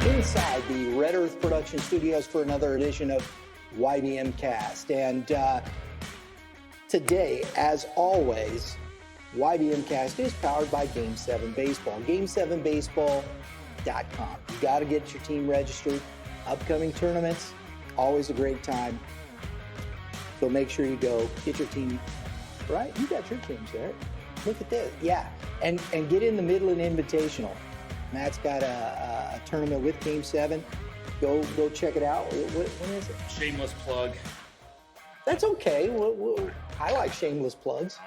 inside the Red Earth Production Studios for another edition of YBMcast. And today, as always, YBMcast is powered by Game 7 Baseball. Game7baseball.com. You got to get your team registered. Upcoming tournaments, always a great time. So make sure you go get your team, right? You got your teams there. Look at this. Yeah. And get in the Midland Invitational. Matt's got a tournament with Game 7. Go check it out. When is it? Shameless plug. That's okay. I like shameless plugs.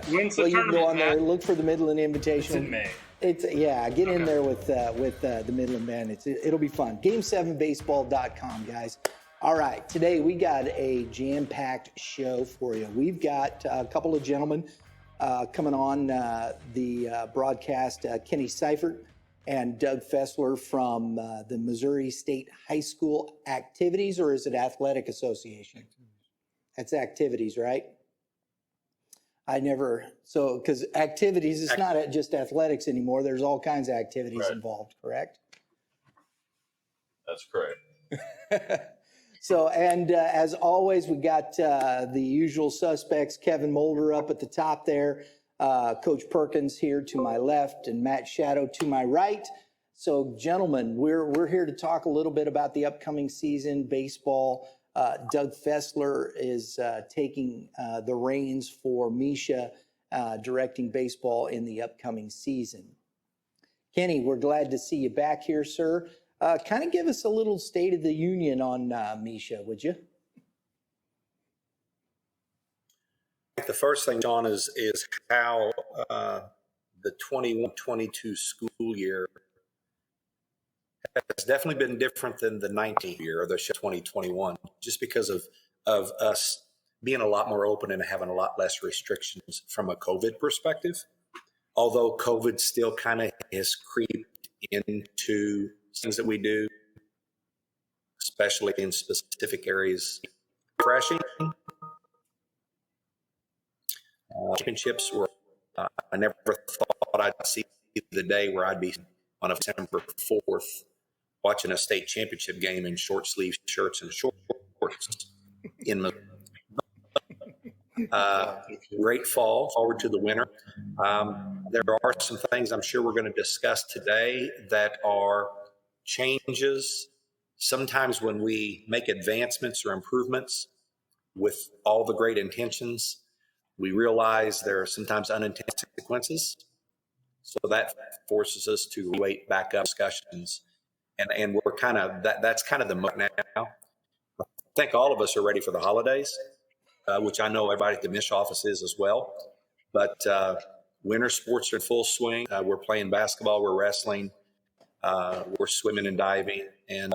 When's the well, you can go on there, Matt? look for the Midland Invitational. It's in May. Get in there with the Midland band. It'll be fun. Game7baseball.com, guys. All right, today we got a jam-packed show for you. We've got a couple of gentlemen coming on the broadcast, Kenny Seifert and Doug Fessler from the Missouri State High School Activities, or is it Athletic Association? That's Activities, right? Because activities, it's not just athletics anymore. There's all kinds of activities involved, correct? That's correct. So, and as always, we got the usual suspects, Kevin Moulder up at the top there, Coach Perkins here to my left, and Matt Shadow to my right. So, gentlemen, we're here to talk a little bit about the upcoming season, baseball. Doug Fessler is taking the reins for MSHSAA, directing baseball in the upcoming season. Kenny, we're glad to see you back here, sir. Kind of give us a little state of the union on MSHSAA, would you? The first thing, John, is how the 21-22 school year has definitely been different than the 19 year or the 2021, just because of us being a lot more open and having a lot less restrictions from a COVID perspective. Although COVID still kind of has creeped into things that we do, especially in specific areas. Refreshing. Championships were, I never thought I'd see the day where I'd be on December 4th watching a state championship game in short sleeve shirts and shorts in the great fall, forward to the winter. There are some things I'm sure we're going to discuss today that are changes. Sometimes when we make advancements or improvements with all the great intentions, we realize there are sometimes unintended consequences. So that forces us to wait back up discussions. And we're kind of, that's kind of the mode now. I think all of us are ready for the holidays, which I know everybody at the MSHSAA office is as well. But winter sports are in full swing. We're playing basketball, we're wrestling, we're swimming and diving. And,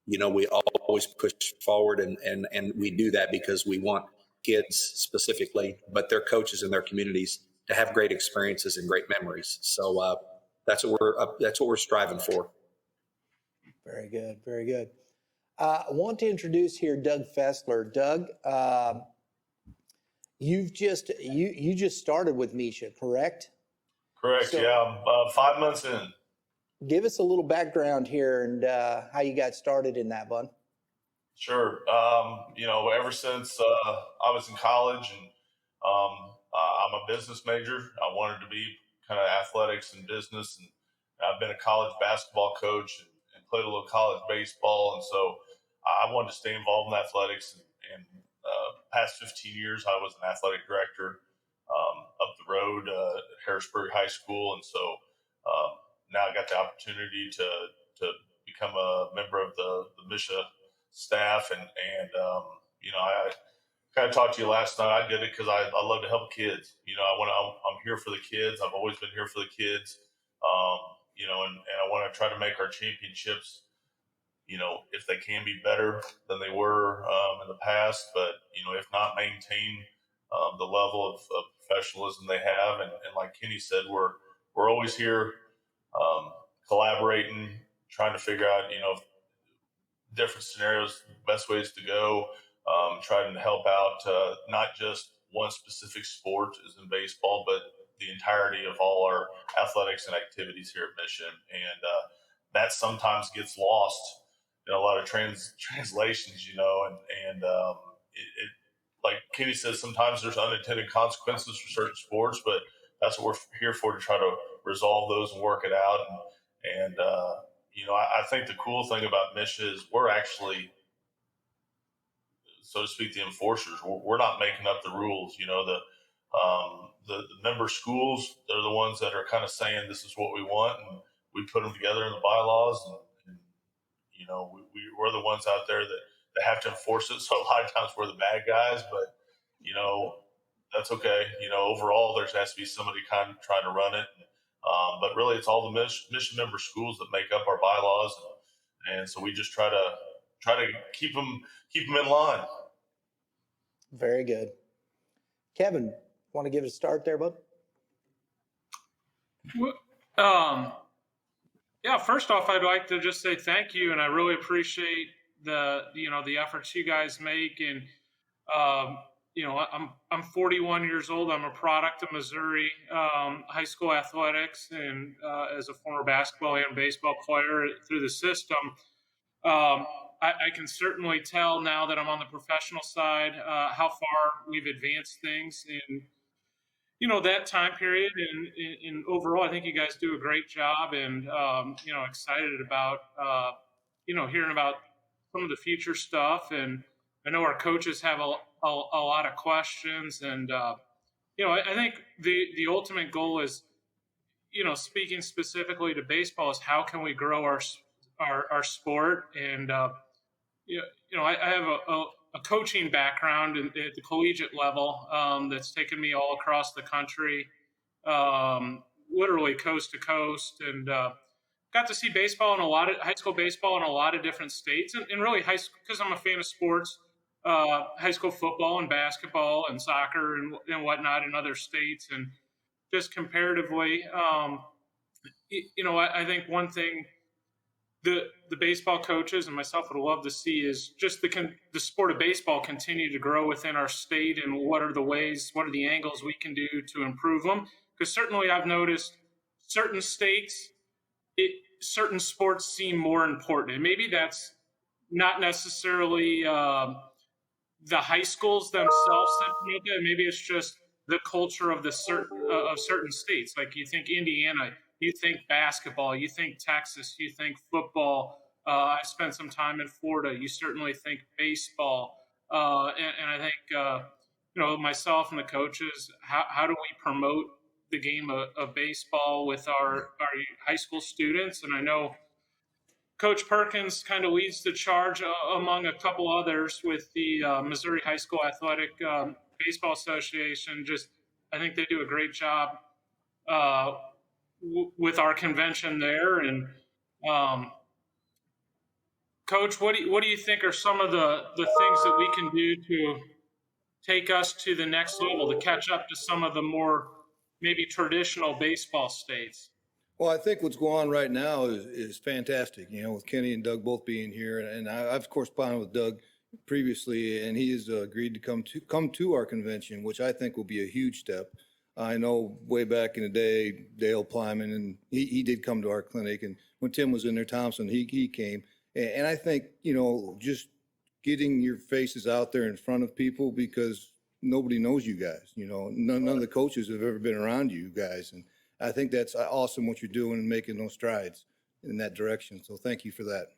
we always push forward and we do that because we want kids specifically, but their coaches and their communities to have great experiences and great memories. So that's what we're striving for. Very good, very good. I want to introduce here Doug Fessler. Doug, you just started with MSHSAA, correct? Correct. So, yeah, I'm 5 months in. Give us a little background here and how you got started in that, bud. Sure. Ever since I was in college, and I'm a business major. I wanted to be kind of athletics and business, and I've been a college basketball coach and played a little college baseball, and so I wanted to stay involved in athletics. And past 15 years, I was an athletic director up the road at Harrisburg High School, and so now I got the opportunity to become a member of the MSHSAA staff, and I kind of talked to you last night. I did it because I love to help kids. I'm here for the kids. I've always been here for the kids. And I want to try to make our championships, if they can be better than they were in the past, but if not, maintain the level of professionalism they have. And like Kenny said, we're always here collaborating, trying to figure out different scenarios, best ways to go, trying to help out not just one specific sport as in baseball, but the entirety of all our athletics and activities here at Mission. And that sometimes gets lost in a lot of translations, and it like Kenny says, sometimes there's unintended consequences for certain sports, but that's what we're here for, to try to resolve those and work it out. And I think the cool thing about Mission is we're actually, so to speak, the enforcers. We're not making up the rules. The member schools, they're the ones that are kind of saying this is what we want, and we put them together in the bylaws, and we're the ones out there that have to enforce it. So a lot of times we're the bad guys, but that's okay. Overall there has to be somebody kind of trying to run it. But really it's all the mission member schools that make up our bylaws. And so we just try to keep them in line. Very good. Kevin, want to give it a start there, bud? Yeah, first off, I'd like to just say thank you, and I really appreciate the efforts you guys make. And I'm 41 years old. I'm a product of Missouri high school athletics, and as a former basketball and baseball player through the system, I can certainly tell now that I'm on the professional side how far we've advanced things in that time period, and overall I think you guys do a great job, and excited about hearing about some of the future stuff. And I know our coaches have a lot of questions, and I think the ultimate goal is, speaking specifically to baseball, is how can we grow our sport. And I have a coaching background at the collegiate level that's taken me all across the country, literally coast to coast, and got to see baseball high school baseball in a lot of different states, and really high school, because I'm a fan of sports, high school football and basketball and soccer and whatnot in other states. And just comparatively, I think one thing the baseball coaches and myself would love to see is just the sport of baseball continue to grow within our state, and what are the angles we can do to improve them. Because certainly I've noticed certain states, certain sports seem more important. And maybe that's not necessarily the high schools themselves that promote that. Maybe it's just the culture of certain states. Like you think Indiana, you think basketball, you think Texas, you think football. I spent some time in Florida. You certainly think baseball. And I think, myself and the coaches, how do we promote the game of baseball with our high school students? And I know Coach Perkins kind of leads the charge among a couple others with the Missouri High School Athletic Baseball Association. I think they do a great job with our convention there. And Coach, what do you think are some of the things that we can do to take us to the next level, to catch up to some of the more maybe traditional baseball states? Well, I think what's going on right now is fantastic, with Kenny and Doug both being here. And I've corresponded with Doug previously, and he has agreed to come to our convention, which I think will be a huge step. I know way back in the day, Dale Plyman, and he did come to our clinic. And when Tim was in there, Thompson, he came. And I think, just getting your faces out there in front of people, because nobody knows you guys. None of the coaches have ever been around you guys. And I think that's awesome what you're doing and making those strides in that direction. So thank you for that.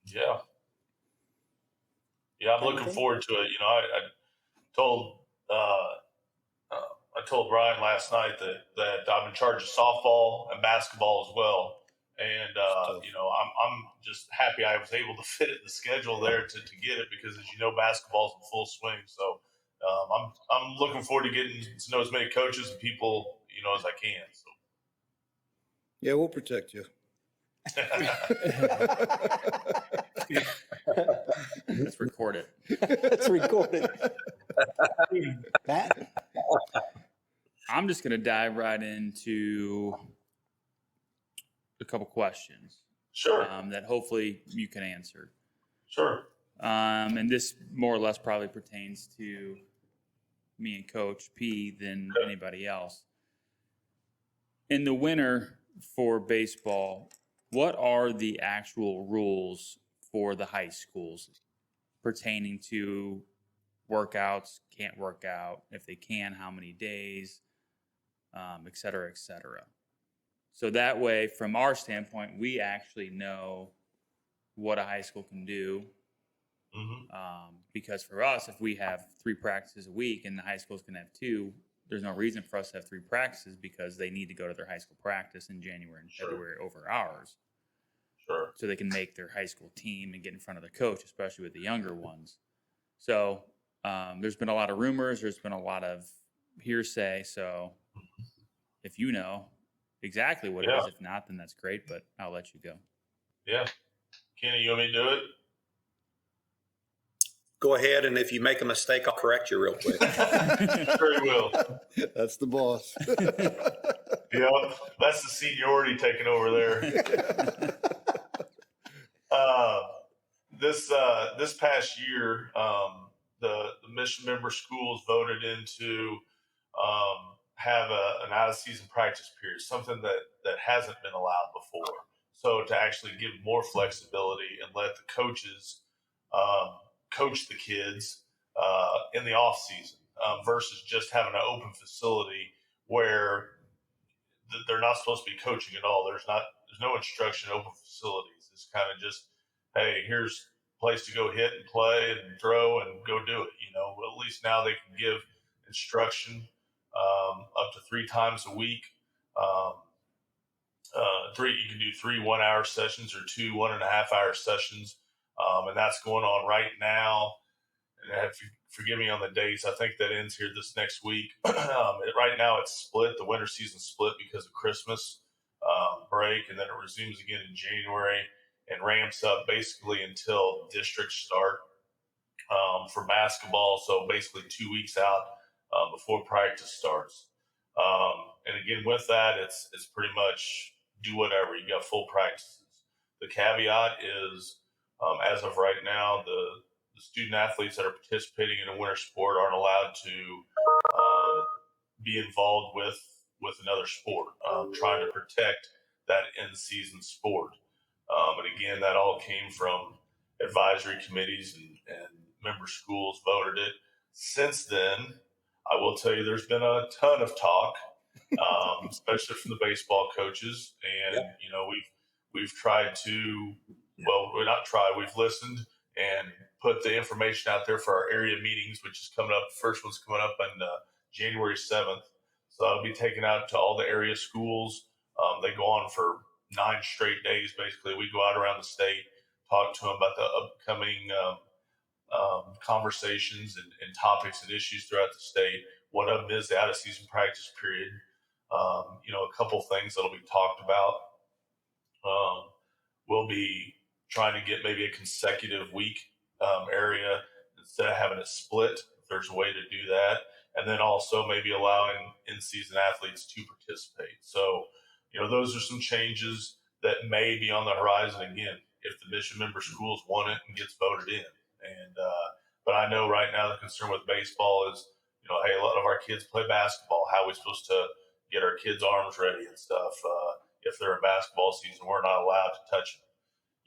Yeah. Yeah, I'm looking forward to it. I told Brian last night that I'm in charge of softball and basketball as well. And, I'm just happy I was able to fit it in the schedule there to get it, because as you know, basketball's in full swing. So I'm looking forward to getting to know as many coaches and people, as I can. So. Yeah, we'll protect you. It's recorded. It's recorded. Pat? I'm just going to dive right into a couple questions. Sure. That hopefully you can answer. Sure. And this more or less probably pertains to me and Coach P than anybody else. in the winter for baseball, what are the actual rules for the high schools pertaining to workouts, can't work out, if they can, how many days, et cetera, et cetera. So that way, from our standpoint, we actually know what a high school can do. Because for us, if we have 3 practices a week and the high schools can have 2, there's no reason for us to have 3 practices because they need to go to their high school practice in January and February over ours. Sure. So they can make their high school team and get in front of the coach, especially with the younger ones. So there's been a lot of rumors. There's been a lot of hearsay. So if you know exactly what it is, if not, then that's great, but I'll let you go. Yeah. Kenny, you want me to do it? Go ahead, and if you make a mistake, I'll correct you real quick. Sure you will. That's the boss. Yep, that's the seniority taking over there. This past year, the mission member schools voted into have an out of season practice period, something that hasn't been allowed before. So to actually give more flexibility and let the coaches coach the kids in the off season versus just having an open facility where they're not supposed to be coaching at all. There's no instruction in open facilities. It's kind of just, hey, here's a place to go hit and play and throw and go do it. At least now they can give instruction up to 3 times a week. You can do 3 1-hour sessions or 2 1.5-hour sessions. And that's going on right now. And forgive me on the dates. I think that ends here this next week. Right now it's split. The winter season's split because of Christmas break, and then it resumes again in January and ramps up basically until districts start for basketball. So basically 2 weeks out before practice starts. And again, with that, it's pretty much do whatever. You got full practices. The caveat is, as of right now, the student athletes that are participating in a winter sport aren't allowed to be involved with another sport, trying to protect that in-season sport. And again, that all came from advisory committees and member schools voted it. Since then, I will tell you there's been a ton of talk, especially from the baseball coaches. And, we've tried to, well, we're not tried, we've listened and put the information out there for our area meetings, which is coming up. The first one's coming up on January 7th. So that'll be taken out to all the area schools. They go on for 9 straight days. Basically, we go out around the state, talk to them about the upcoming conversations and topics and issues throughout the state. One of them is the out of season practice period. A couple things that'll be talked about. We'll be trying to get maybe a consecutive week area instead of having it split, if there's a way to do that. And then also maybe allowing in-season athletes to participate. So, those are some changes that may be on the horizon again, if the mission member schools want it and gets voted in. And, but I know right now the concern with baseball is, hey, a lot of our kids play basketball. How are we supposed to get our kids' arms ready and stuff? If they're in basketball season, we're not allowed to touch them.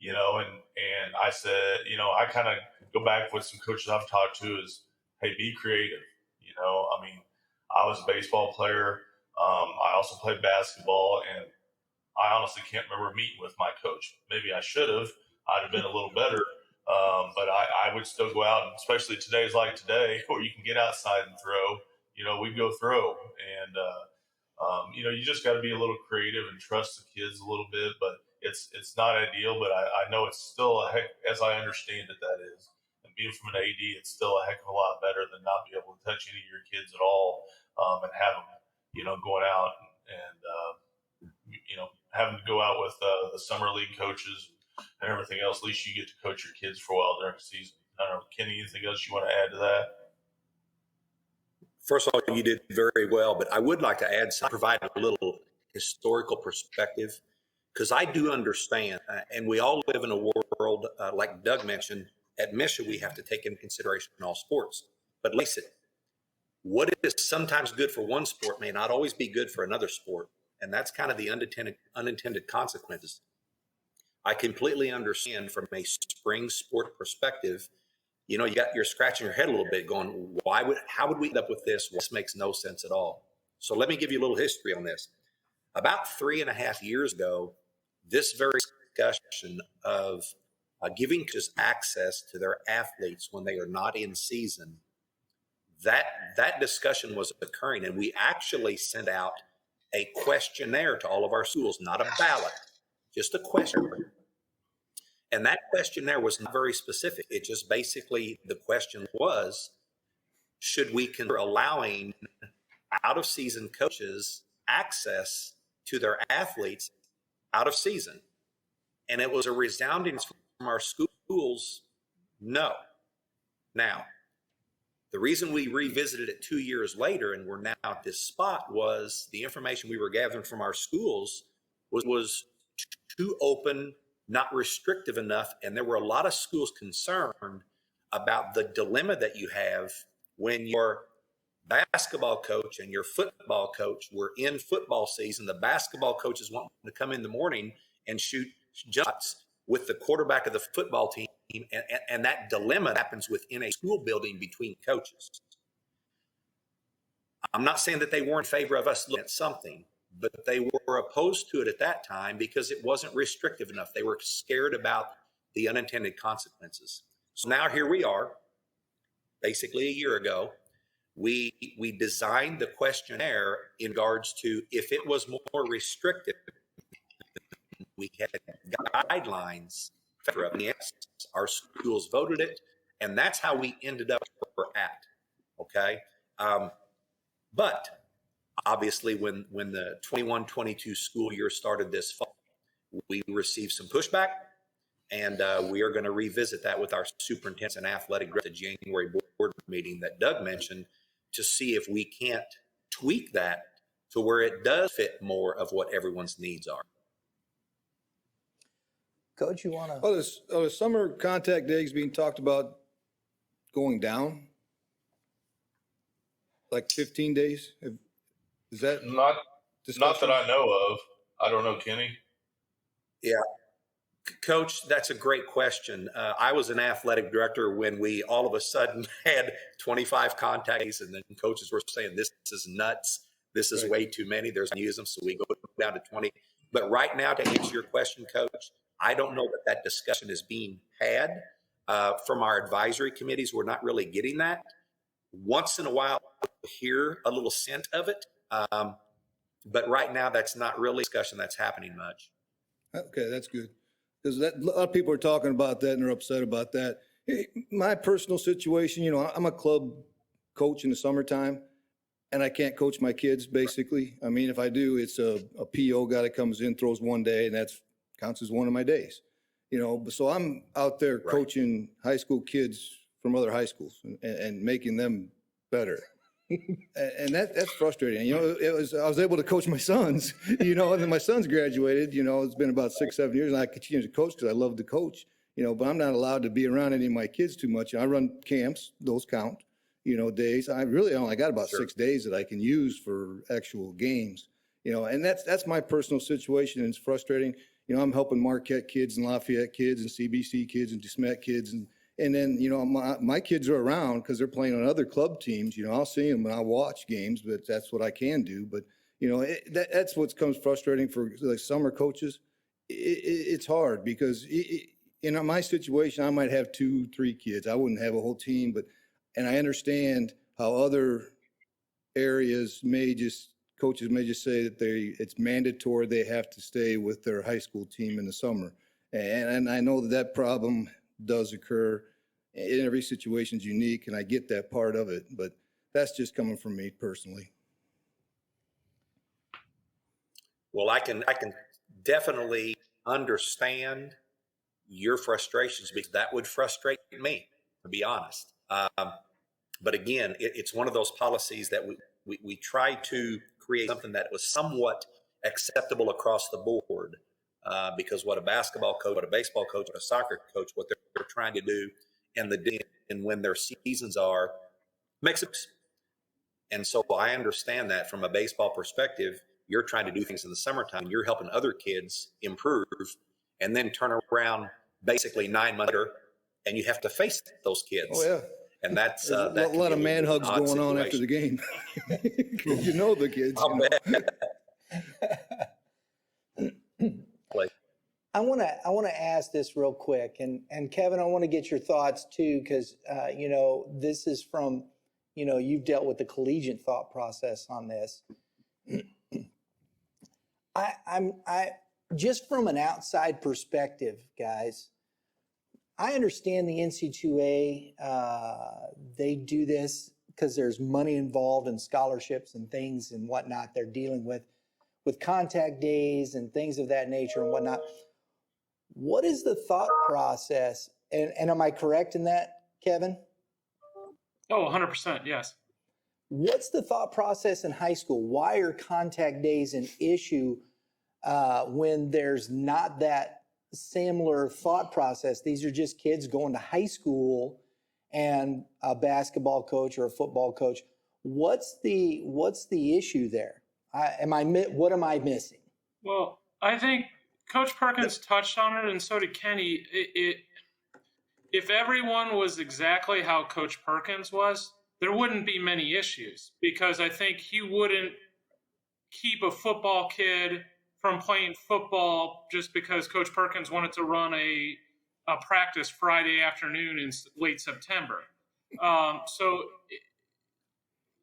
And I said, I kind of go back with some coaches I've talked to is, hey, be creative. I was a baseball player. I also played basketball, and I honestly can't remember meeting with my coach. Maybe I should have. I'd have been a little better. But I would still go out, and especially today's like today, where you can get outside and throw. We'd go throw. And, you just got to be a little creative and trust the kids a little bit. But it's not ideal, but I know it's still a heck, as I understand it, that is. And being from an AD, it's still a heck of a lot better than not be able to touch any of your kids at all and have them, going out and having to go out with the summer league coaches and everything else. At least you get to coach your kids for a while during the season. I don't know, Kenny, anything else you want to add to that? First of all, you did very well, but I would like to add some, provide a little historical perspective, because I do understand, and we all live in a world, like Doug mentioned, at MSHSAA, we have to take into consideration all sports. But face it, what is sometimes good for one sport may not always be good for another sport. And that's kind of the unintended consequences. I completely understand from a spring sport perspective, you're scratching your head a little bit going, how would we end up with this? This makes no sense at all. So let me give you a little history on this. About 3.5 years ago, this very discussion of giving just access to their athletes when they are not in season, that discussion was occurring, and we actually sent out a questionnaire to all of our schools, not a ballot, just a questionnaire. And that questionnaire was not very specific. It just basically, the question was, should we consider allowing out of season coaches access to their athletes out of season? And it was a resounding from our schools, no. Now, the reason we revisited it 2 years later and we're now at this spot was the information we were gathering from our schools was too open, not restrictive enough. And there were a lot of schools concerned about the dilemma that you have when your basketball coach and your football coach were in football season. The basketball coaches want to come in the morning and shoot shots with the quarterback of the football team. And that dilemma happens within a school building between coaches. I'm not saying that they weren't in favor of us looking at something, but they were opposed to it at that time because it wasn't restrictive enough. They were scared about the unintended consequences. So now here we are, basically a year ago. We designed the questionnaire in regards to if it was more restrictive, we had guidelines. Yes, our schools voted it, and that's how we ended up where we're at. Okay, but obviously, when the 21-22 school year started this fall, we received some pushback, and we are going to revisit that with our superintendents and athletic director at the January board meeting that Doug mentioned to see if we can't tweak that to where it does fit more of what everyone's needs are. Coach, you want to? The summer contact days being talked about going down, like 15 days. Is that Not that I know of. I don't know, Kenny. Yeah, Coach, that's a great question. I was an athletic director when we all of a sudden had 25 contact days, and then coaches were saying, "This is nuts. This is way too many. There's no use them." So we go down to 20. But right now, to answer your question, Coach, I don't know that discussion is being had from our advisory committees. We're not really getting that. Once in a while, we'll hear a little scent of it. But right now, that's not really a discussion that's happening much. Okay, that's good. Because a lot of people are talking about that and they're upset about that. Hey, my personal situation, I'm a club coach in the summertime and I can't coach my kids basically. I mean, if I do, it's a PO guy that comes in, throws one day, and that's counts as one of my days. So I'm out there coaching high school kids from other high schools and making them better. And that's frustrating. I was able to coach my sons, and then my sons graduated, it's been about 6-7 years and I continue to coach because I love to coach, but I'm not allowed to be around any of my kids too much. I run camps, those count, days. I really only got about 6 days that I can use for actual games, and that's my personal situation. And it's frustrating. I'm helping Marquette kids and Lafayette kids and CBC kids and DeSmet kids. And then, my kids are around because they're playing on other club teams. I'll see them and I'll watch games, but that's what I can do. But, that's what comes frustrating for like summer coaches. It's hard because in my situation, I might have 2-3 kids. I wouldn't have a whole team, and I understand how other areas coaches may just say that it's mandatory. They have to stay with their high school team in the summer. And I know that problem does occur. In every situation is unique, and I get that part of it, but that's just coming from me personally. Well, I can definitely understand your frustrations because that would frustrate me, to be honest. But again, it's one of those policies that we try to create something that was somewhat acceptable across the board. Because what a basketball coach, what a baseball coach, what a soccer coach, what they're trying to do and when their seasons are makes it. And so I understand that from a baseball perspective, you're trying to do things in the summertime. You're helping other kids improve, and then turn around basically 9 months later, and you have to face those kids. Oh, yeah. And that's There's that a can lot be of man bit hugs an odd going on after the situation. game. 'Cause you know the kids. I'll You know? bet. Like, I want to ask this real quick, and Kevin, I want to get your thoughts too, because you know, this is from, you know, you've dealt with the collegiate thought process on this. I just from an outside perspective, guys, I understand the NC2A. They do this because there's money involved in scholarships and things and whatnot. They're dealing with contact days and things of that nature and whatnot. What is the thought process? And am I correct in that, Kevin? Oh, 100%. Yes. What's the thought process in high school? Why are contact days an issue when there's not that similar thought process? These are just kids going to high school and a basketball coach or a football coach. What's the issue there? What am I missing? Well, I think Coach Perkins touched on it, and so did Kenny. If everyone was exactly how Coach Perkins was, there wouldn't be many issues, because I think he wouldn't keep a football kid from playing football just because Coach Perkins wanted to run a practice Friday afternoon in late September. So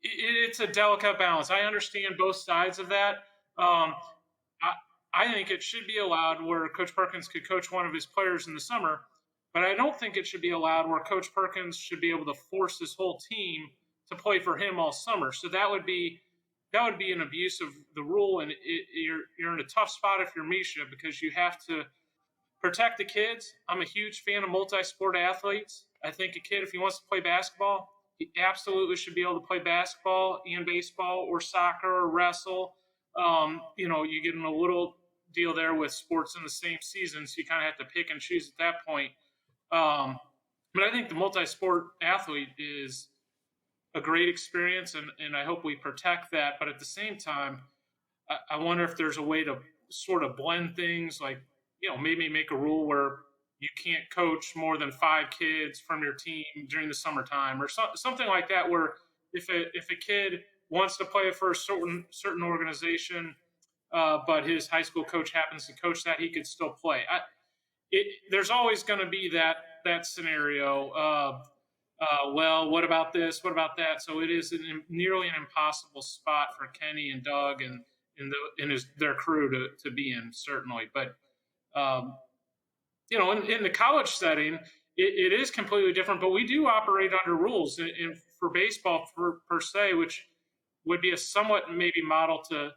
it's a delicate balance. I understand both sides of that. I think it should be allowed where Coach Perkins could coach one of his players in the summer, but I don't think it should be allowed where Coach Perkins should be able to force his whole team to play for him all summer. So that would be an abuse of the rule, and you're in a tough spot if you're Misha, because you have to protect the kids. I'm a huge fan of multi-sport athletes. I think a kid, if he wants to play basketball, he absolutely should be able to play basketball and baseball or soccer or wrestle. You know, you get in a little deal there with sports in the same season, so you kind of have to pick and choose at that point. But I think the multi-sport athlete is a great experience, and I hope we protect that. But at the same time, I wonder if there's a way to sort of blend things, like, you know, maybe make a rule where you can't coach more than 5 kids from your team during the summertime, or something like that, where if a kid wants to play for a certain organization, but his high school coach happens to coach that, he could still play. There's always going to be that scenario of, well, what about this? What about that? So it is nearly an impossible spot for Kenny and Doug and their crew to be in, certainly. But you know, in the college setting, it is completely different. But we do operate under rules, and for baseball per se, which would be a somewhat maybe model to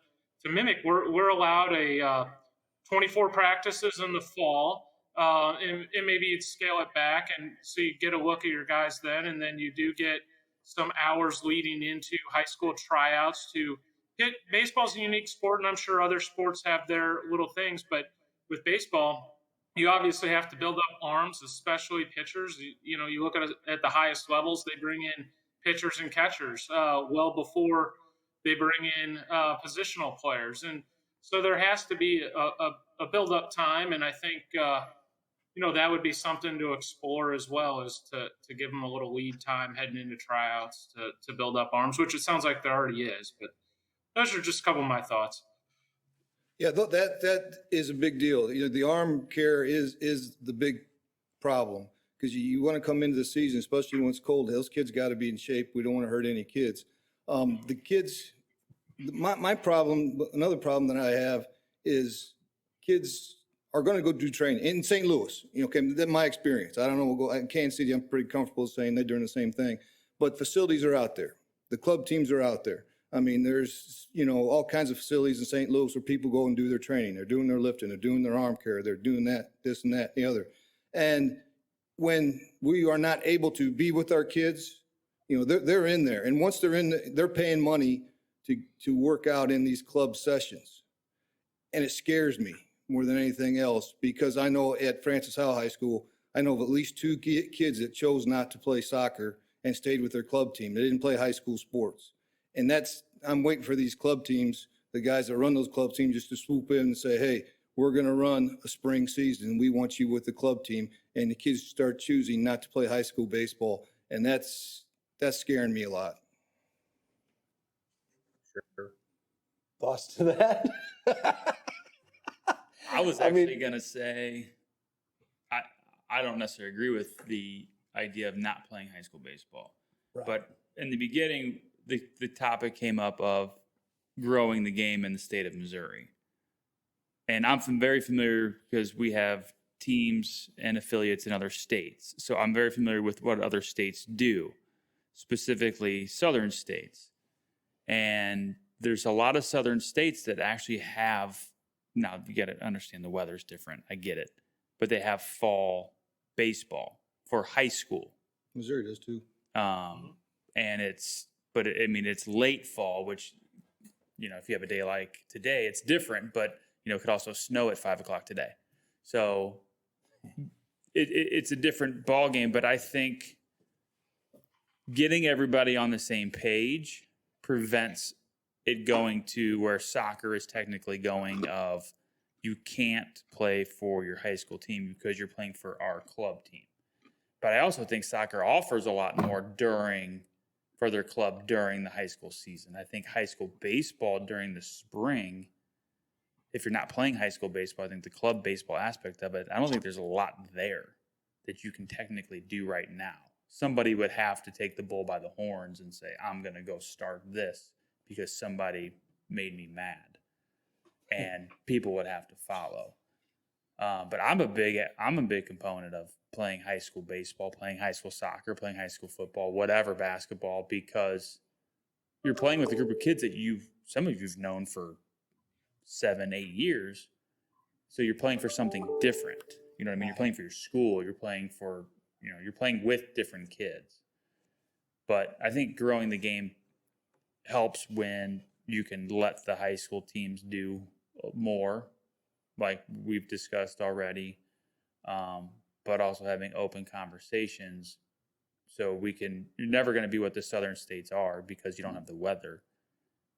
mimic. We're allowed 24 practices in the fall. And maybe you'd scale it back, and so you get a look at your guys then, and then you do get some hours leading into high school tryouts to get. Baseball's a unique sport, and I'm sure other sports have their little things, but with baseball, you obviously have to build up arms, especially pitchers. You know, you look at the highest levels, they bring in pitchers and catchers well before they bring in positional players, and so there has to be a build-up time, and I think you know, that would be something to explore as well, is to give them a little lead time heading into tryouts to build up arms, which it sounds like there already is. But those are just a couple of my thoughts. Yeah, that is a big deal. You know, the arm care is the big problem, because you want to come into the season, especially when it's cold. Those kids got to be in shape. We don't want to hurt any kids. The kids, my problem, another problem that I have is kids are going to go do training in St. Louis. You know, okay, that's my experience. I don't know. We'll go in Kansas City. I'm pretty comfortable saying they're doing the same thing, but facilities are out there. The club teams are out there. I mean, there's, you know, all kinds of facilities in St. Louis where people go and do their training. They're doing their lifting. They're doing their arm care. They're doing that, this and that, and the other. And when we are not able to be with our kids, you know, they're in there. And once they're in, they're paying money to work out in these club sessions. And it scares me more than anything else, because I know at Francis Howell High School, I know of at least 2 kids that chose not to play soccer and stayed with their club team. They didn't play high school sports. And I'm waiting for these club teams the guys that run those club teams just to swoop in and say, hey, we're going to run a spring season. We want you with the club team. And the kids start choosing not to play high school baseball. And that's scaring me a lot. Sure. Thoughts to that? I was actually going to say, I don't necessarily agree with the idea of not playing high school baseball. Right. But in the beginning, the topic came up of growing the game in the state of Missouri. And I'm very familiar because we have teams and affiliates in other states. So I'm very familiar with what other states do, specifically southern states. And there's a lot of southern states that actually have, now you got to understand the weather's different. I get it. But they have fall baseball for high school. Missouri does too. And it's late fall, which, if you have a day like today, it's different, but it could also snow at 5:00 today. So it's a different ball game, but I think getting everybody on the same page prevents it going to where soccer is technically going of you can't play for your high school team because you're playing for our club team. But I also think soccer offers a lot more for their club during the high school season. I think high school baseball during the spring, if you're not playing high school baseball, I think the club baseball aspect of it, I don't think there's a lot there that you can technically do right now. Somebody would have to take the bull by the horns and say, I'm going to go start this because somebody made me mad. And people would have to follow. But I'm a big component of playing high school baseball, playing high school soccer, playing high school football, whatever, basketball, because you're playing with a group of kids that some of you've known for 7-8 years. So you're playing for something different. You know what I mean? You're playing for your school. You're playing for, you're playing with different kids. But I think growing the game helps when you can let the high school teams do more, like we've discussed already, but also having open conversations. So you're never going to be what the southern states are because you don't have the weather.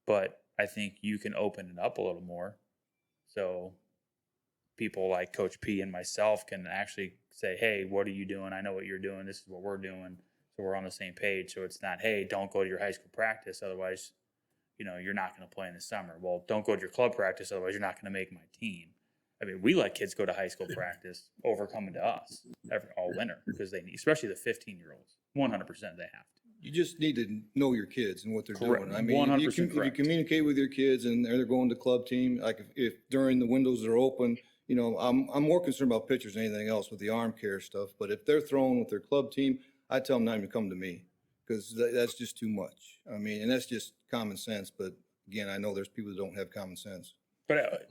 But I think you can open it up a little more. So people like Coach P and myself can actually say, hey, what are you doing? I know what you're doing. This is what we're doing. So we're on the same page. So it's not, hey, don't go to your high school practice. Otherwise, you're not going to play in the summer. Well, don't go to your club practice. Otherwise, you're not going to make my team. I mean, we let kids go to high school practice over coming to us all winter because they need, especially the 15-year-olds, 100% they have to. You just need to know your kids and what they're Correct. doing. I mean, if you communicate with your kids and they're going to club team, like if during the windows are open, I'm more concerned about pitchers than anything else with the arm care stuff. But if they're throwing with their club team, I tell them not even to come to me because that's just too much. I mean, and that's just common sense. But again, I know there's people that don't have common sense. But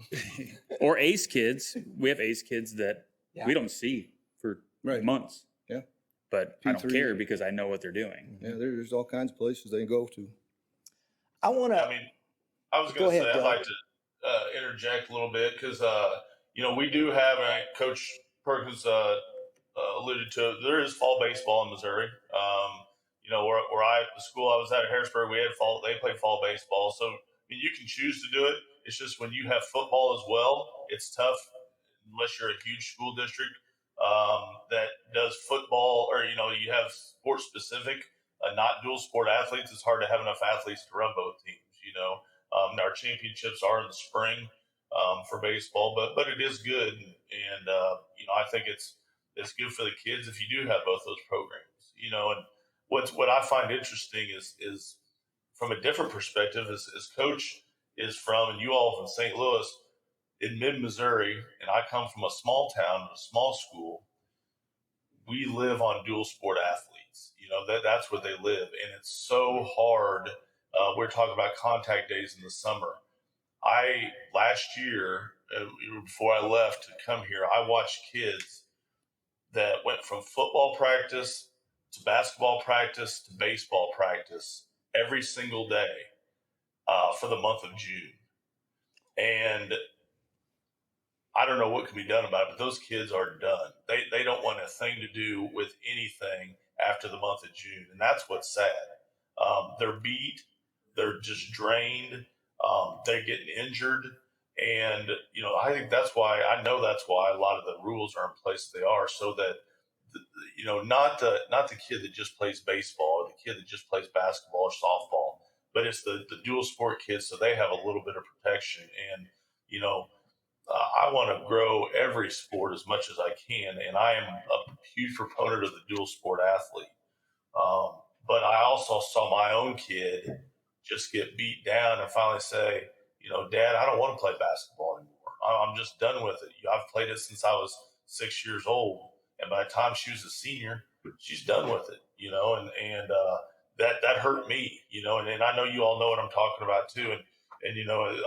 or ace kids, we have ace kids that we don't see for months. Yeah. But I don't care because I know what they're doing. Yeah, there's all kinds of places they can go to. I was going to say, I'd like to interject a little bit because, we do have, Coach Perkins alluded to it, there is fall baseball in Missouri. The school I was at Harrisburg, they play fall baseball. So, you can choose to do it. It's just when you have football as well, it's tough unless you're a huge school district that does football or, you have sports specific, not dual sport athletes. It's hard to have enough athletes to run both teams, our championships are in the spring for baseball, but it is good. And I think it's good for the kids if you do have both those programs, and what I find interesting is from a different perspective is Coach is from, and you all from St. Louis in mid-Missouri, and I come from a small town, a small school. We live on dual sport athletes. That's where they live. And it's so hard. We're talking about contact days in the summer. Last year, before I left to come here, I watched kids that went from football practice to basketball practice to baseball practice every single day for the month of June. And I don't know what can be done about it, but those kids are done. They don't want a thing to do with anything after the month of June. And that's what's sad. They're beat. They're just drained. they're getting injured. And, I think I know that's why a lot of the rules are in place they are, so that, not the kid that just plays baseball or the kid that just plays basketball or softball, but it's the dual sport kids, so they have a little bit of protection. And, I want to grow every sport as much as I can, and I am a huge proponent of the dual sport athlete. But I also saw my own kid just get beat down and finally say, Dad, I don't want to play basketball anymore. I'm just done with it. I've played it since I was 6 years old, and by the time she was a senior, she's done with it. And that hurt me. And I know you all know what I'm talking about too. And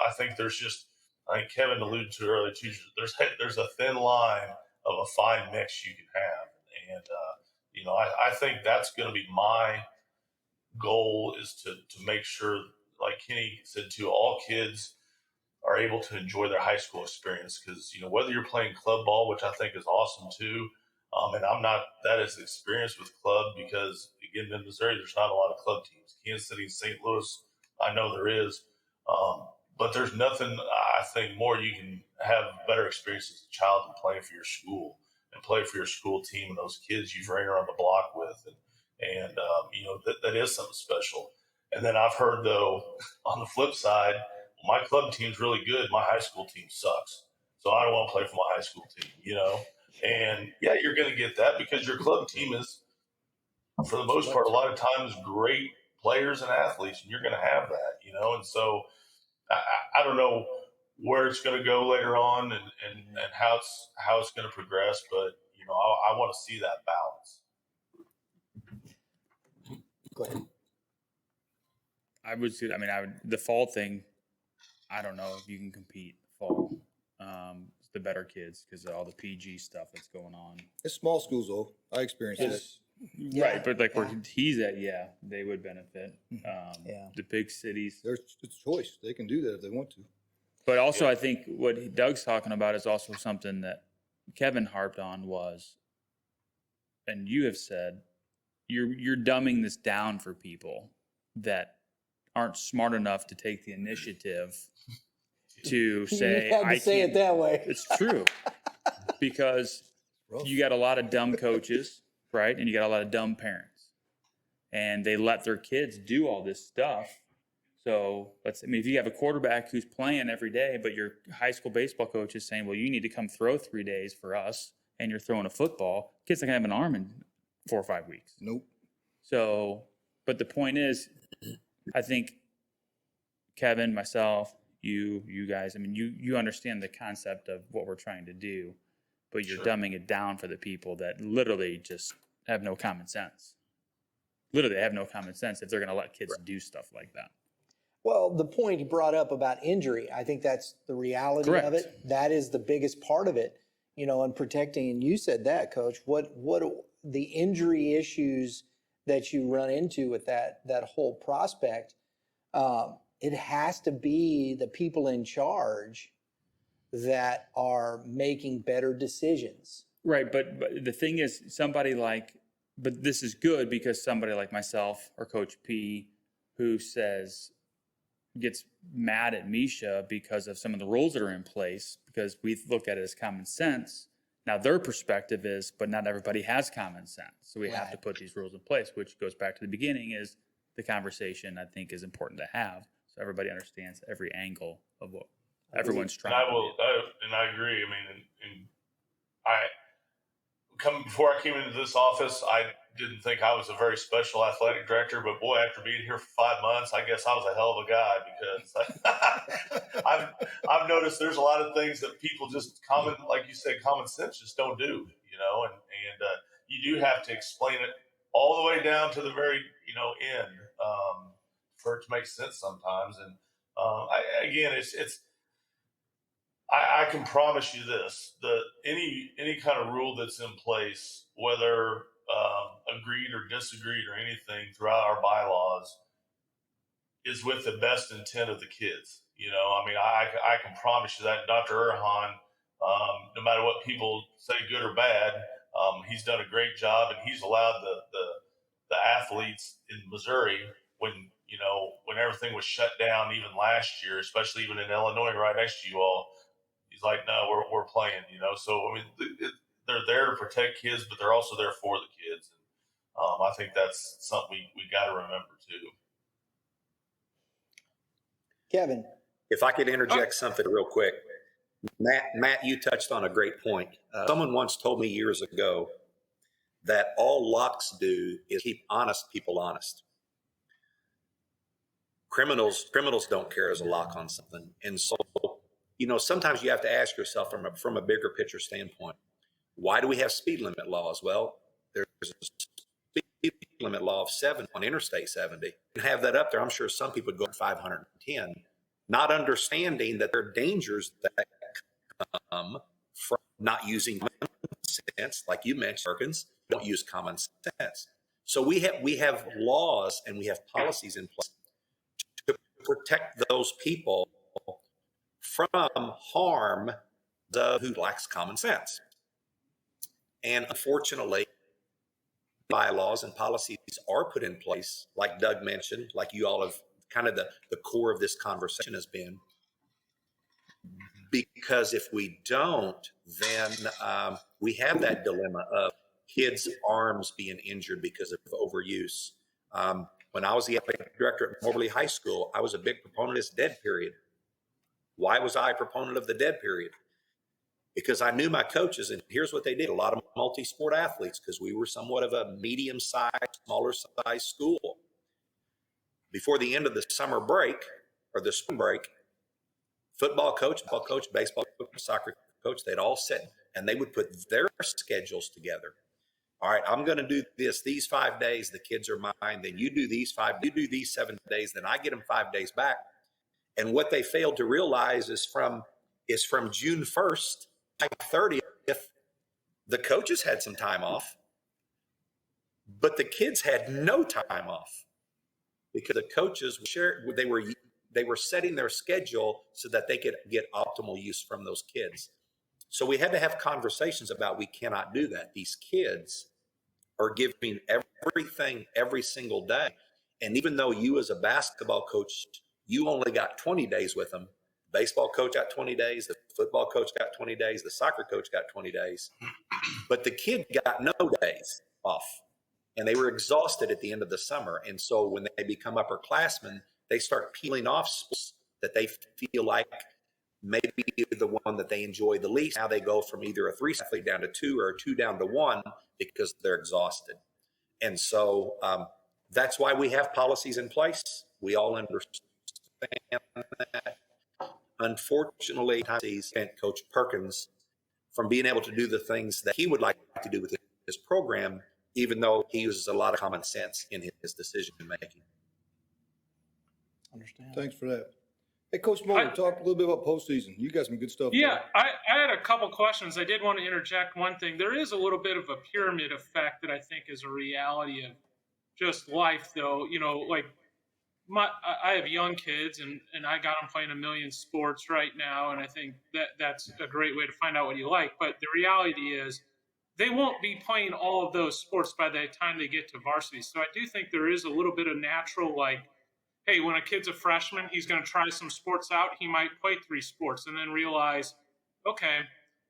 I think I think Kevin alluded to earlier too. There's a thin line of a fine mix you can have, and I think that's going to be my goal, is to make sure, like Kenny said too, all kids are able to enjoy their high school experience. Because whether you're playing club ball, which I think is awesome too, and I'm not that as experienced with club, because again, in Missouri there's not a lot of club teams. Kansas City and St. Louis, I know there is, but there's nothing I think more you can have better experience as a child than playing for your school and play for your school team and those kids you've ran around the block with, and that is something special. And then I've heard, though, on the flip side, my club team's really good. My high school team sucks. So I don't want to play for my high school team, And yeah, you're going to get that because your club team is, for the most part, a lot of times great players and athletes, and you're going to have that, And so I don't know where it's going to go later on and how it's going to progress, but I want to see that balance. Go ahead. I would say, the fall thing, I don't know if you can compete fall. It's the better kids because of all the PG stuff that's going on. It's small schools though. I experienced it. Yeah. Right, but like where he's at, they would benefit. The big cities. It's a choice. They can do that if they want to. But also, I think what Doug's talking about is also something that Kevin harped on was, and you have said, you're dumbing this down for people that aren't smart enough to take the initiative to say, you had to say it that way. It's true. Because you got a lot of dumb coaches, right? And you got a lot of dumb parents. And they let their kids do all this stuff. So if you have a quarterback who's playing every day, but your high school baseball coach is saying, well, you need to come throw 3 days for us, and you're throwing a football, kid's not going to have an arm in 4 or 5 weeks. Nope. So, but the point is, I think Kevin, myself, you guys, you understand the concept of what we're trying to do, but you're dumbing it down for the people that literally just have no common sense. Literally have no common sense if they're going to let kids do stuff like that. Well, the point he brought up about injury, I think that's the reality of it. That is the biggest part of it, in protecting. And you said that, Coach. What the injury issues that you run into with that whole prospect? It has to be the people in charge that are making better decisions. Right, but the thing is, but this is good because somebody like myself or Coach P, who gets mad at Misha because of some of the rules that are in place, because we look at it as common sense. Now their perspective is, but not everybody has common sense. So we have to put these rules in place, which goes back to the beginning, is the conversation I think is important to have. So everybody understands every angle of what everyone's trying to do. And I agree. Before I came into this office, I didn't think I was a very special athletic director, but boy, after being here for 5 months, I guess I was a hell of a guy, because I've noticed there's a lot of things that people just like you said, common sense just don't do, and you do have to explain it all the way down to the very, end, for it to make sense sometimes. And I can promise you this, that any kind of rule that's in place, whether agreed or disagreed or anything throughout our bylaws, is with the best intent of the kids. I can promise you that Dr. Erhan, no matter what people say, good or bad, he's done a great job, and he's allowed the athletes in Missouri, when when everything was shut down, even last year, especially even in Illinois, right next to you all, he's like, no, we're playing, So, I mean, they're there to protect kids, but they're also there for the kids. And I think that's something we got to remember too. Kevin. If I could interject something real quick. Matt, you touched on a great point. Someone once told me years ago that all locks do is keep honest people honest. Criminals don't care as a lock on something. And so, sometimes you have to ask yourself from a bigger picture standpoint, why do we have speed limit laws? Well, there's a speed limit law of 70 on Interstate 70. You have that up there. I'm sure some people go 510, not understanding that there are dangers that come from not using common sense, like you mentioned, Perkins. Don't use common sense. So we have laws and we have policies in place to protect those people from harm who lacks common sense. And unfortunately, bylaws and policies are put in place, like Doug mentioned, like you all have kind of the core of this conversation has been. Because if we don't, then we have that dilemma of kids' arms being injured because of overuse. When I was the athletic director at Moberly High School, I was a big proponent of this dead period. Why was I a proponent of the dead period? Because I knew my coaches, and here's what they did. A lot of multi-sport athletes, because we were somewhat of a medium-sized, smaller-sized school. Before the end of the summer break, or the spring break, football coach, baseball coach, soccer coach, they'd all sit and they would put their schedules together. All right, I'm going to do these 5 days, the kids are mine. Then you do these 5, you do these 7 days, then I get them 5 days back. And what they failed to realize is from June 1st to 30th, the coaches had some time off, but the kids had no time off because the coaches they were setting their schedule so that they could get optimal use from those kids. So we had to have conversations about we cannot do that. These kids are giving everything every single day. And even though you as a basketball coach, you only got 20 days with them, baseball coach got 20 days, the football coach got 20 days, the soccer coach got 20 days, but the kid got no days off. And they were exhausted at the end of the summer. And so when they become upperclassmen, they start peeling off sports that they feel like maybe the one that they enjoy the least. Now they go from either a 3 athlete down to 2 or a 2 down to 1 because they're exhausted. And so that's why we have policies in place. We all understand that. Unfortunately, he spent Coach Perkins from being able to do the things that he would like to do with his program, even though he uses a lot of common sense in his decision making. Understand. Thanks for that. Hey, Coach Moulder, talk a little bit about postseason. You got some good stuff. Yeah, I had a couple questions. I did want to interject one thing. There is a little bit of a pyramid effect that I think is a reality of just life, though. Like I have young kids, and I got them playing a million sports right now, and I think that's a great way to find out what you like. But the reality is they won't be playing all of those sports by the time they get to varsity. So I do think there is a little bit of natural, like, hey, when a kid's a freshman, he's going to try some sports out. He might play 3 sports and then realize, okay,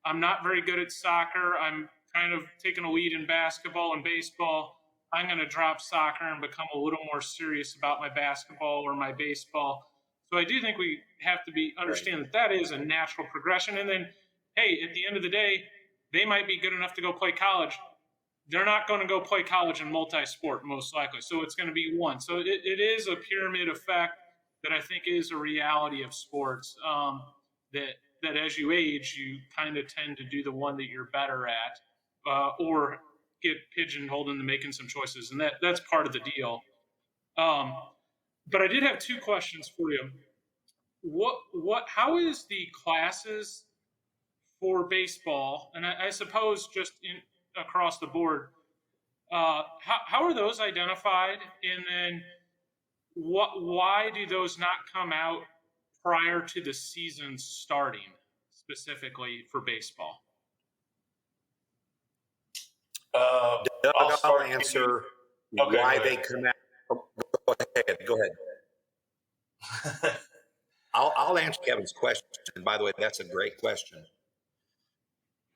I'm not very good at soccer. I'm kind of taking a lead in basketball and baseball. I'm going to drop soccer and become a little more serious about my basketball or my baseball. So I do think we have to understand that is a natural progression. And then, hey, at the end of the day, they might be good enough to go play college. They're not going to go play college in multi-sport, most likely. So it's going to be one. So it is a pyramid effect that I think is a reality of sports, that as you age, you kind of tend to do the one that you're better at, or get pigeonholed into making some choices. And that's part of the deal. But I did have 2 questions for you. How is the classes for baseball, and I suppose just across the board, how are those identified? And then why do those not come out prior to the season starting, specifically for baseball? I'll answer why they come out. Go ahead. I'll answer Kevin's question. And by the way, that's a great question.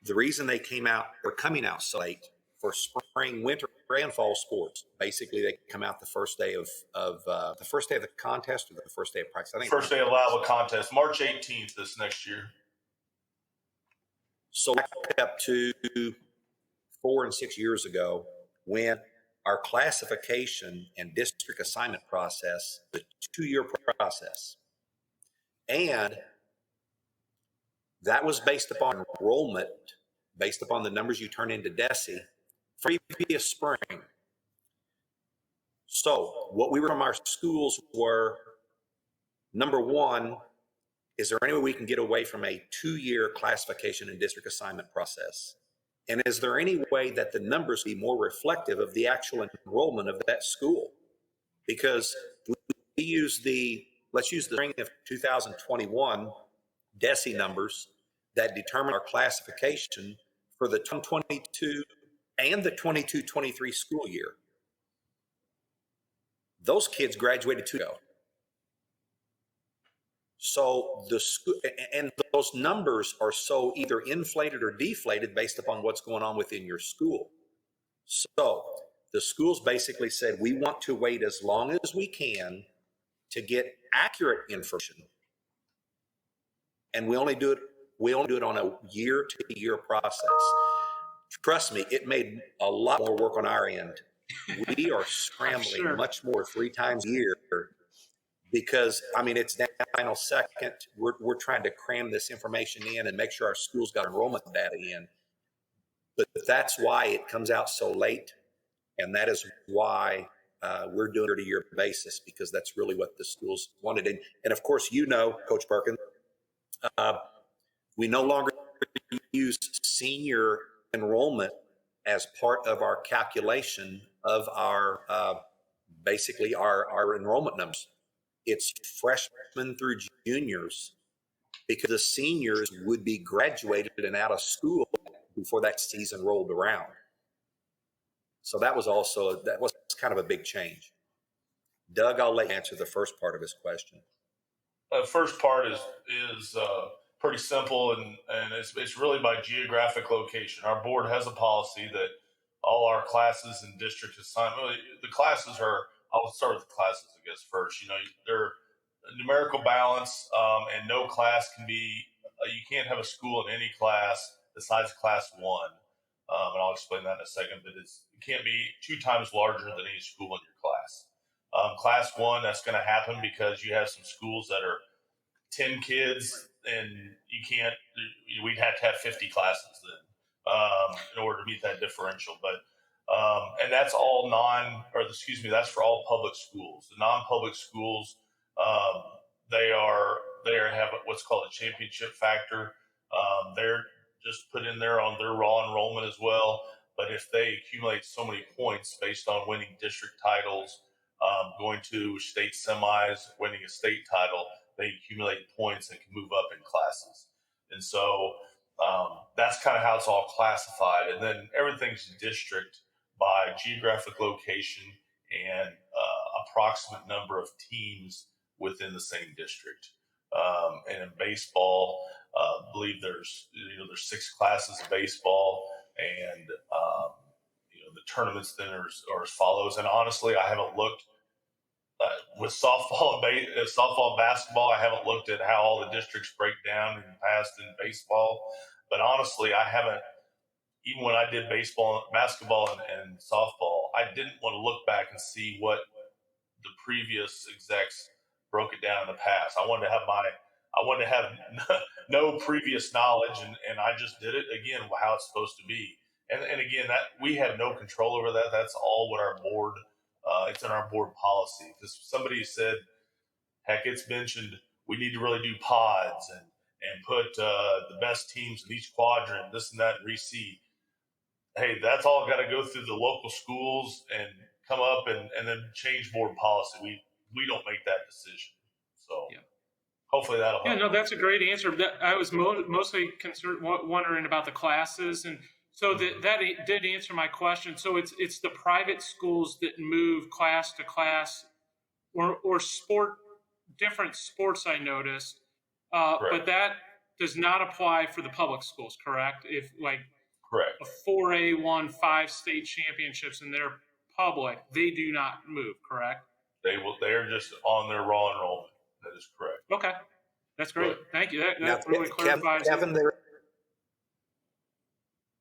The reason they are coming out so late for spring, winter, and fall sports, basically they come out the first day of the first day of the contest or the first day of practice. I think First day of Lava contest, March 18th this next year. So back up to 4 and 6 years ago, when our classification and district assignment process, the 2-year process, and that was based upon enrollment, based upon the numbers you turn into DESE for previous spring. So what we were from our schools were, number one, is there any way we can get away from a 2-year classification and district assignment process? And is there any way that the numbers be more reflective of the actual enrollment of that school? Because we use let's use the spring of 2021 DESE numbers that determine our classification for the 2022 and the 22-23 school year. Those kids graduated 2 years ago. So the school, and those numbers are so either inflated or deflated based upon what's going on within your school. So the schools basically said, we want to wait as long as we can to get accurate information. And we only do it on a year-to-year process. Trust me, it made a lot more work on our end. We are scrambling much more 3 times a year because, I mean, it's that final second. We're trying to cram this information in and make sure our schools got enrollment data in. But that's why it comes out so late. And that is why we're doing it on a year basis, because that's really what the schools wanted. And of course, you know, Coach Perkins, we no longer use senior enrollment as part of our calculation of our basically our enrollment numbers. It's freshmen through juniors, because the seniors would be graduated and out of school before that season rolled around. So that was kind of a big change. Doug, I'll let you answer the first part of his question. The first part is pretty simple, and it's really by geographic location. Our board has a policy that all our classes and district assignment, the classes are, I'll start with the classes, I guess, first. You know, they're numerical balance, and no class can be, you can't have a school in any class besides class 1. And I'll explain that in a second, but it can't be 2 times larger than any school in your class. Class 1, that's going to happen because you have some schools that are 10 kids, and we'd have to have 50 classes then in order to meet that differential. But and that's all that's for all public schools. The non-public schools, they have what's called a championship factor. They're just put in there on their raw enrollment as well. But if they accumulate so many points based on winning district titles, going to state semis, winning a state title, they accumulate points and can move up in classes. And so that's kind of how it's all classified. And then everything's district by geographic location and approximate number of teams within the same district. And in baseball, I believe there's 6 classes of baseball, and the tournaments then are as follows. And honestly, I haven't looked with softball and basketball. I haven't looked at how all the districts break down in the past in baseball. But honestly, I haven't. Even when I did basketball, and softball, I didn't want to look back and see what the previous execs broke it down in the past. I wanted to have no previous knowledge, and I just did it again how it's supposed to be. And again, that we have no control over that. That's all what our board. It's in our board policy. Because somebody said, heck, it's mentioned we need to really do pods and put the best teams in each quadrant, this and that, and reseed. Hey, that's all got to go through the local schools and come up and then change board policy. We don't make that decision. So hopefully that'll help. Yeah, no, that's a great answer. I was mostly wondering about the classes, and so that did answer my question. So it's the private schools that move class to class or sport different sports I noticed, Correct. but that does not apply for the public schools, correct? If like Correct. a 4A won 5 state championships and they're public, they do not move, correct? They're just on their raw enrollment. That is correct. Okay. That's great. Good. Thank you. That Now, really clarifies.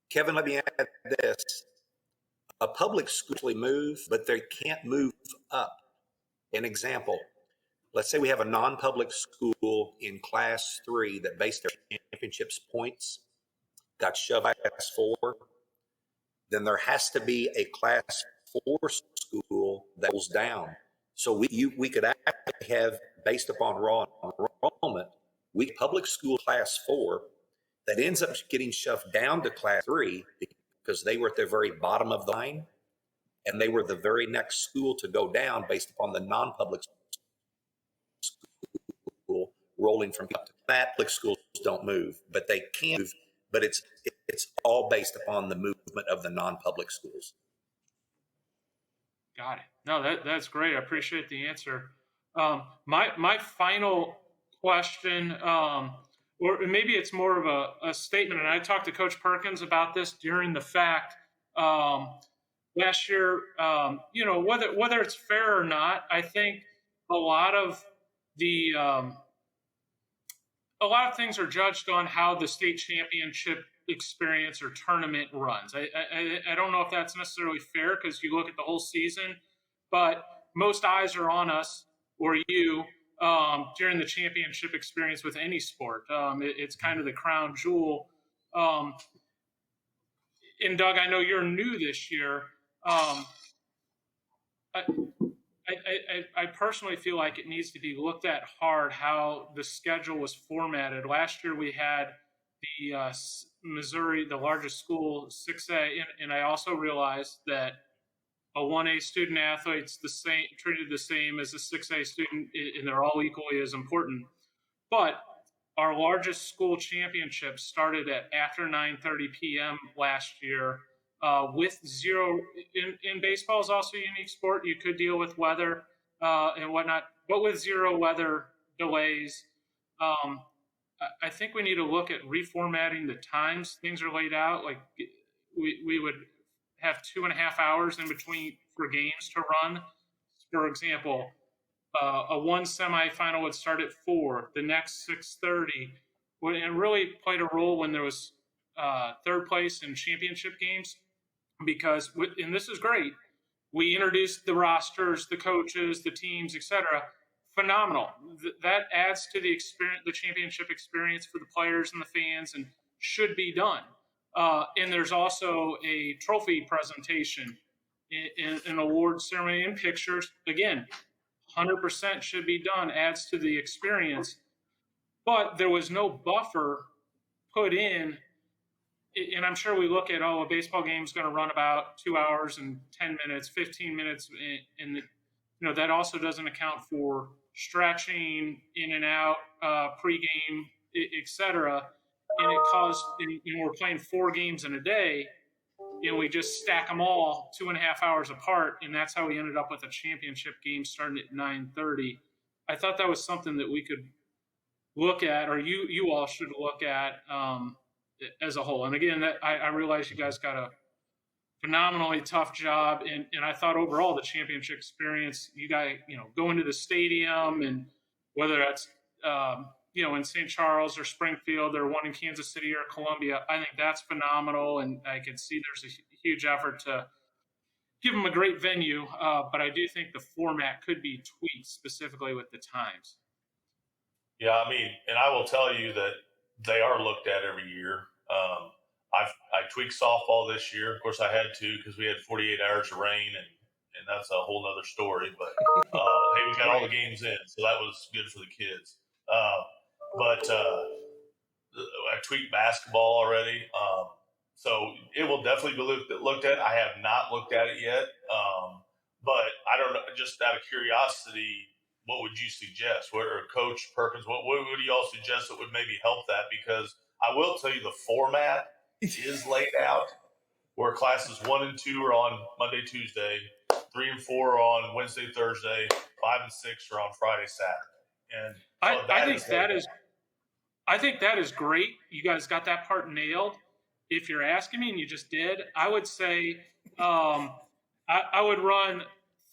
Kevin, let me add this. A public school actually move, but they can't move up. An example, let's say we have a non-public school in class 3 that based their championships points, got shoved by class 4, then there has to be a class 4 school that goes down. So we could actually have, based upon raw enrollment, public school class 4 that ends up getting shoved down to class 3 because they were at the very bottom of the line, and they were the very next school to go down based upon the non-public school rolling from up to public schools don't move, but they can move, but it's all based upon the movement of the non-public schools. Got it. No, that's great. I appreciate the answer. My final question, or maybe it's more of a statement, and I talked to Coach Perkins about this during the fact last year. Whether it's fair or not, I think a lot of things are judged on how the state championship experience or tournament runs. I don't know if that's necessarily fair because you look at the whole season, but most eyes are on us or you during the championship experience with any sport. It's kind of the crown jewel. And Doug, I know you're new this year. I personally feel like it needs to be looked at hard how the schedule was formatted. Last year we had the Missouri, the largest school, 6A, and I also realized that a 1A student athlete's treated the same as a 6A student, and they're all equally as important. But our largest school championship started at after 9:30 p.m. last year. With zero, in baseball is also a unique sport. You could deal with weather and whatnot, but with zero weather delays, I think we need to look at reformatting the times things are laid out. Like we would have 2.5 hours in between for games to run. For example, a one semifinal would start at 4, the next 6:30. It really played a role when there was third place in championship games. Because, and this is great, we introduced the rosters, the coaches, the teams, etc. Phenomenal. That adds to the experience, the championship experience for the players and the fans, and should be done. And there's also a trophy presentation, an award ceremony, and pictures. Again, 100% should be done. Adds to the experience. But there was no buffer put in. And I'm sure we look at, a baseball game is going to run about 2 hours and 10 minutes, 15 minutes. And that also doesn't account for stretching in and out, pregame, et cetera. And it caused, we're playing 4 games in a day, and we just stack them all 2.5 hours apart. And that's how we ended up with a championship game starting at 9:30. I thought that was something that we could look at, or you all should look at, as a whole. And again, that I realize you guys got a phenomenally tough job, and I thought overall the championship experience, you guys, going to the stadium, and whether that's in St. Charles or Springfield or one in Kansas City or Columbia, I think that's phenomenal, and I can see there's a huge effort to give them a great venue, but I do think the format could be tweaked specifically with the times. Yeah, and I will tell you that they are looked at every year. I tweaked softball this year. Of course, I had to because we had 48 hours of rain, and that's a whole nother story. But hey, we got all the games in, so that was good for the kids. But I tweaked basketball already, so it will definitely be looked at. I have not looked at it yet, but I don't know. Just out of curiosity, what would you suggest? Or Coach Perkins, what would you all suggest that would maybe help that? Because I will tell you the format is laid out where classes 1 and 2 are on Monday, Tuesday, 3 and 4 are on Wednesday, Thursday, 5 and 6 are on Friday, Saturday. And so I think that is great. You guys got that part nailed. If you're asking me, and you just did, I would say I would run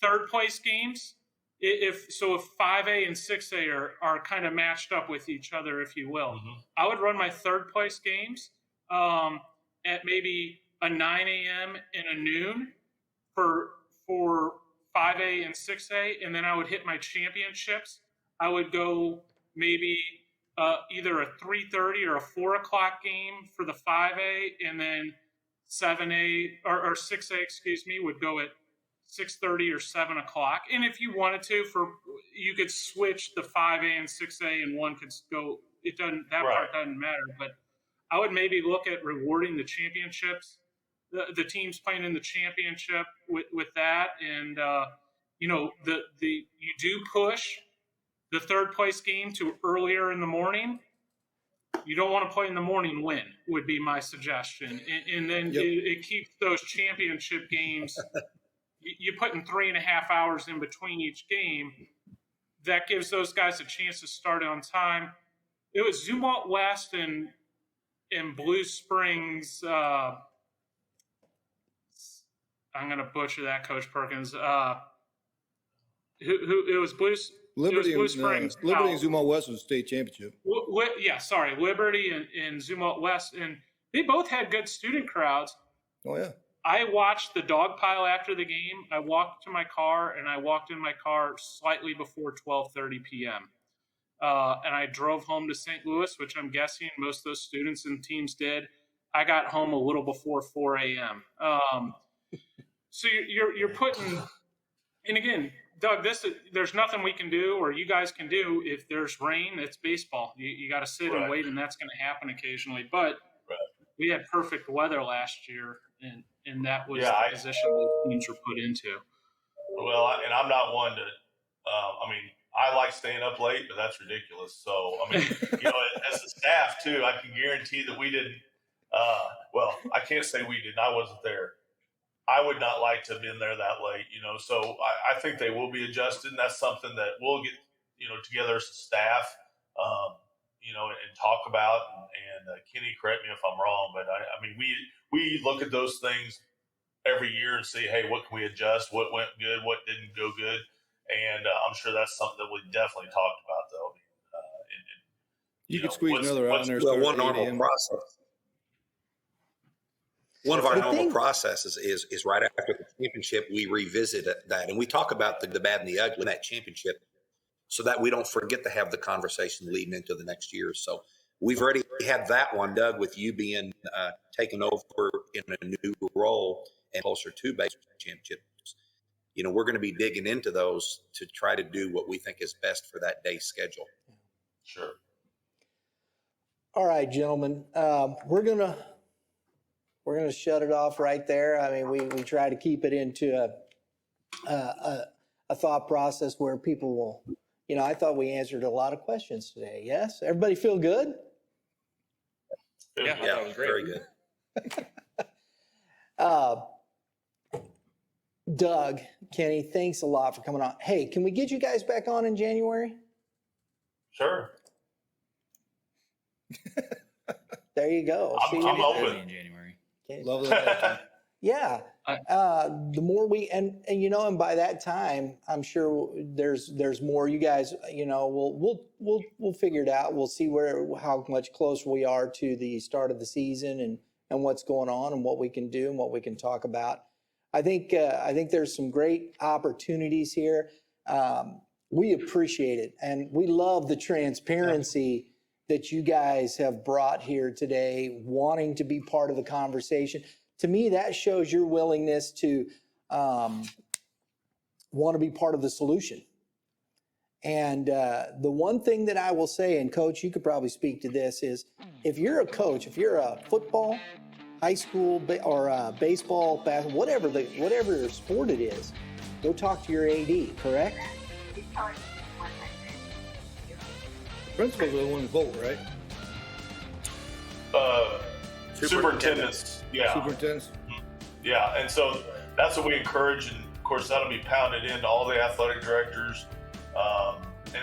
third place games. If 5A and 6A are kind of matched up with each other, if you will, I would run my third place games at maybe a 9 a.m. and a noon for 5A and 6A, and then I would hit my championships. I would go maybe either a 3:30 or a 4 o'clock game for the 5A, and then 7A or 6A, excuse me, would go at 6:30 or 7 o'clock. And if you wanted to, you could switch the 5A and 6A, and one could go. Part doesn't matter. But I would maybe look at rewarding the championships, the teams playing in the championship with that, and you do push the third place game to earlier in the morning. You don't want to play in the morning win, would be my suggestion. And then it keeps those championship games. You're putting 3.5 hours in between each game. That gives those guys a chance to start on time. It was Zumwalt West and Blue Springs. I'm going to butcher that, Coach Perkins. It was Blue Liberty Blue Springs. Liberty and Zumwalt West was a state championship. Liberty and Zumwalt West, and they both had good student crowds. Oh yeah. I watched the dog pile after the game. I walked to my car, and I walked in my car slightly before 12:30 p.m. And I drove home to St. Louis, which I'm guessing most of those students and teams did. I got home a little before 4 a.m. So you're putting, and again, Doug, there's nothing we can do or you guys can do. If there's rain, it's baseball. You got to sit and wait, and that's going to happen occasionally. But we had perfect weather last year, and that was the position the teams were put into. Well, and I'm not one to, I like staying up late, but that's ridiculous. So, as a staff too, I can guarantee that we didn't, I can't say we didn't. I wasn't there. I would not like to have been there that late, so I think they will be adjusted, and that's something that we'll get, together as a staff, and talk about. And Kenny, correct me if I'm wrong, but we look at those things every year and see, hey, what can we adjust? What went good? What didn't go good? And I'm sure that's something that we definitely talked about, though. You could squeeze another out in there. Well, one normal process. One of our normal processes is right after the championship, we revisit that. And we talk about the bad and the ugly in that championship so that we don't forget to have the conversation leading into the next year. So we've already had that one, Doug, with you being taken over in a new role and closer to baseball championships. We're going to be digging into those to try to do what we think is best for that day's schedule. Sure. All right, gentlemen, we're gonna shut it off right there. We try to keep it into a thought process where people will, I thought we answered a lot of questions today. Yes, everybody feel good? Yeah, that was great. Very good. Doug, Kenny, thanks a lot for coming on. Hey, can we get you guys back on in January? Sure. There you go. I'm open. In January. Love that. Yeah. The more we, and by that time, I'm sure there's more. You guys, we'll figure it out. We'll see how much closer we are to the start of the season and what's going on and what we can do and what we can talk about. I think there's some great opportunities here. We appreciate it, and we love the transparency that you guys have brought here today, wanting to be part of the conversation. To me, that shows your willingness to want to be part of the solution. And the one thing that I will say, and Coach, you could probably speak to this, is if you're a coach, if you're a football, high school, or baseball, basketball, whatever sport it is, go talk to your AD, correct? Principals are the ones that vote, right? Superintendents. Yeah. Superintendents. Yeah. And so that's what we encourage. And of course, that'll be pounded into all the athletic directors.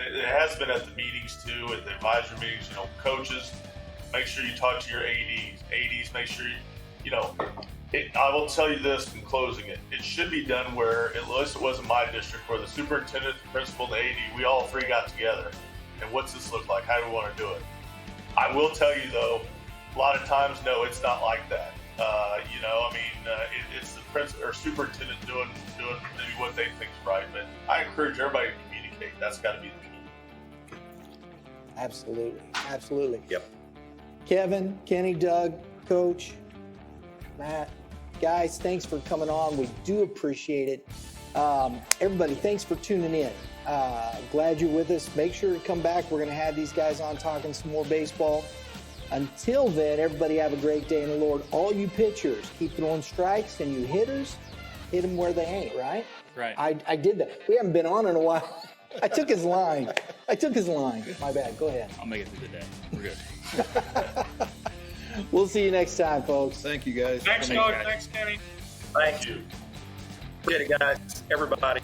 and it has been at the meetings too, at the advisory meetings, you know, coaches, make sure you talk to your ADs. ADs, make sure I will tell you this in closing it. It should be done where, at least it was in my district, where the superintendent, the principal, and the AD, we all three got together. And what's this look like? How do we want to do it? I will tell you though, a lot of times, no, it's not like that. You know, I mean, it's the principal or superintendent doing maybe what they think is right. But I encourage everybody to communicate. That's got to be the key. Absolutely. Absolutely. Yep. Kevin, Kenny, Doug, Coach, Matt, guys, thanks for coming on. We do appreciate it. Everybody, thanks for tuning in. Glad you're with us. Make sure to come back. We're going to have these guys on talking some more baseball. Until then, everybody have a great day in the Lord. All you pitchers, keep throwing strikes, and you hitters, hit them where they ain't, right? Right. I did that. We haven't been on in a while. I took his line. My bad. Go ahead. I'll make it through the day. We're good. We'll see you next time, folks. Thank you, guys. Thanks, Doug. Thanks, Kenny. Thank you. Appreciate it, guys. Everybody.